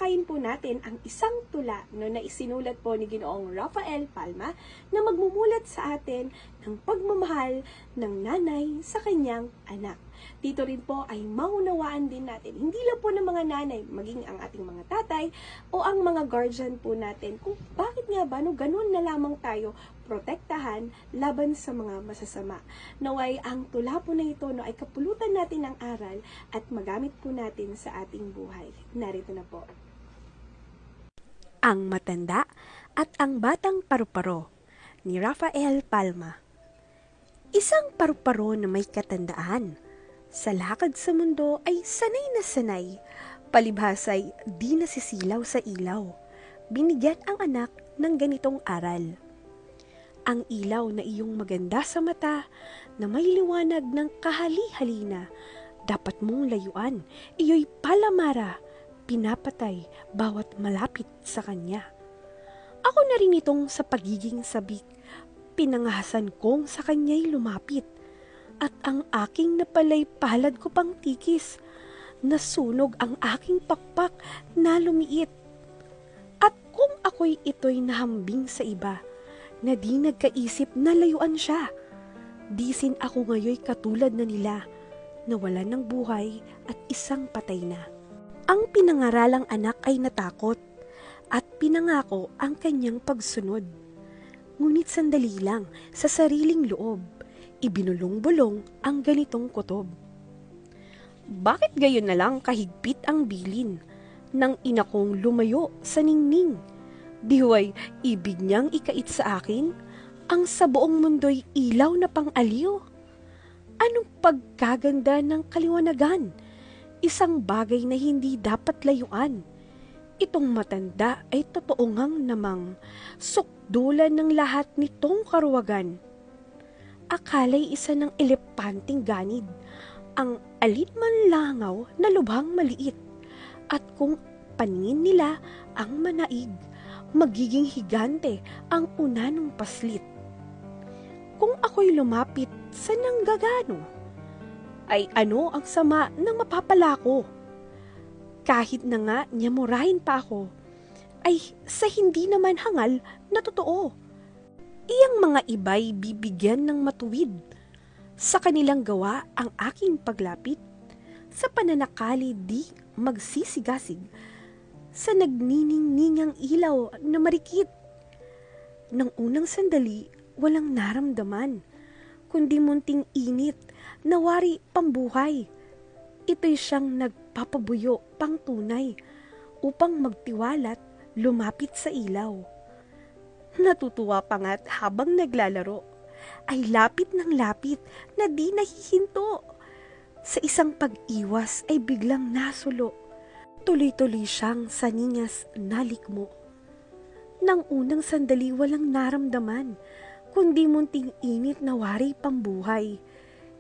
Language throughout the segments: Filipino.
tatalakayin po natin ang isang tula na isinulat po ni Ginoong Rafael Palma na magmumulat sa atin ng pagmamahal ng nanay sa kanyang anak. Dito rin po ay maunawaan din natin, hindi lang po ng mga nanay, maging ang ating mga tatay o ang mga guardian po natin, kung bakit nga ba ganun na lamang tayo protektahan laban sa mga masasama. Naway ang tula po na ito ay kapulutan natin ng aral at magamit po natin sa ating buhay. Narito na po. Ang Matanda at ang Batang Paru-Paro ni Rafael Palma. Isang paru-paro na may katandaan. Sa lakad sa mundo ay sanay na sanay. Palibhasa'y di nasisilaw sa ilaw. Binigyan ang anak ng ganitong aral. Ang ilaw na iyong maganda sa mata na may liwanag ng kahali-halina, dapat mong layuan, iyo'y palamara, pinapatay bawat malapit sa kanya. Ako na rin itong sa pagiging sabik, pinangahasan kong sa kanya'y lumapit, at ang aking napalay palad ko pang tikis, nasunog ang aking pakpak na lumiit. At kung ako'y ito'y nahambing sa iba, na di nagkaisip na layuan siya, disin ako ngayoy katulad na nila, nawalan ng buhay at isang patay na. Ang pinangaralang anak ay natakot at pinangako ang kanyang pagsunod. Ngunit sandali lang sa sariling loob, ibinulong-bulong ang ganitong kutob. Bakit gayon na lang kahigpit ang bilin ng ina kong lumayo sa ningning? Dihuay ibig niyang ikait sa akin ang sa buong mundo'y ilaw na pang-aliw. Anong pagkaganda ng kaliwanagan? Isang bagay na hindi dapat layuan. Itong matanda ay totoo ngang namang sukdulan ng lahat nitong karuwagan. Akala'y isa ng elepanting ganid, ang alinman langaw na lubhang maliit, at kung paningin nila ang manaig, magiging higante ang unanong paslit. Kung ako'y lumapit sa nanggagano, ay ano ang sama ng mapapala ko? Kahit na nga niya murahin pa ako, ay sa hindi naman hangal na totoo. Iyang mga iba'y bibigyan ng matuwid. Sa kanilang gawa ang aking paglapit, sa pananakali di magsisigasig, sa nagniningningang ilaw na marikit. Nang unang sandali, walang naramdaman, kundi munting init na wari pambuhay. Ito'y siyang nagpapabuyo pang tunay upang magtiwalat lumapit sa ilaw. Natutuwa pa nga't habang naglalaro, ay lapit ng lapit na di nahihinto. Sa isang pag-iwas ay biglang nasulo. Tuloy-tuloy siyang saningas nalikmo. Nang unang sandali walang naramdaman, kundi munting init na wari pambuhay.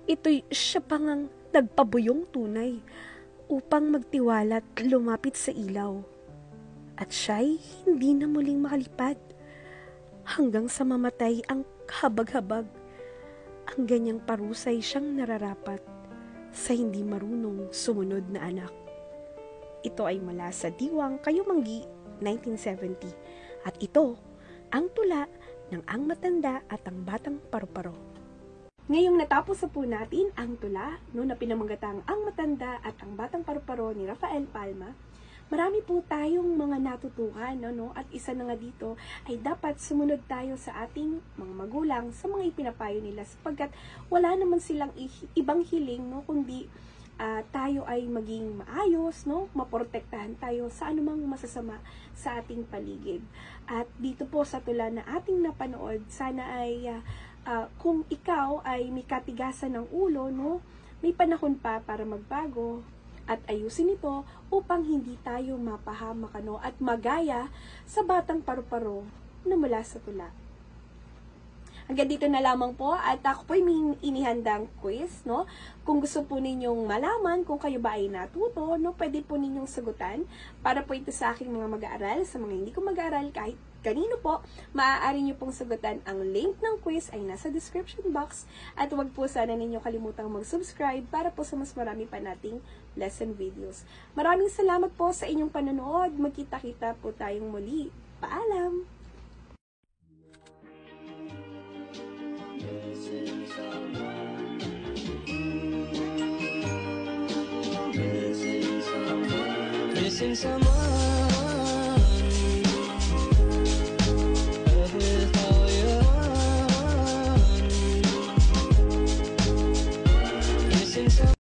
Ito'y siya pangang nagpabuyong tunay upang magtiwalat lumapit sa ilaw. At siya'y hindi na muling makalipad hanggang sa mamatay ang habag-habag. Ang ganyang parusay siyang nararapat sa hindi marunong sumunod na anak. Ito ay mula sa Diwang Kayumanggi, 1970. At ito, ang tula ng Ang Matanda at ang Batang Paru-Paro. Ngayong natapos na po natin ang tula na pinamagatang Ang Matanda at ang Batang Paru-Paro ni Rafael Palma, marami po tayong mga natutuhan, at isa na nga dito ay dapat sumunod tayo sa ating mga magulang sa mga ipinapayo nila sapagkat wala naman silang ibang hiling, kundi tayo ay maging maayos, maprotektahan tayo sa anumang masasama sa ating paligid. At dito po sa tula na ating napanood, sana ay kung ikaw ay may katigasan ng ulo, may panahon pa para magbago at ayusin ito upang hindi tayo mapahamak at magaya sa batang paru-paro na mula sa tula. Hanggang dito na lamang po at ako po may inihandang quiz, no? Kung gusto po ninyong malaman kung kayo ba ay natuto, no, pwede po ninyong sagutan para po ito sa aking mga mag-aaral, sa mga hindi ko mag-aaral kahit kanino po, maaari nyo pong sagutan. Ang link ng quiz ay nasa description box at huwag po sana ninyo kalimutang mag-subscribe para po sa mas marami pa nating lesson videos. Maraming salamat po sa inyong panonood. Magkita-kita po tayong muli. Paalam! Missing someone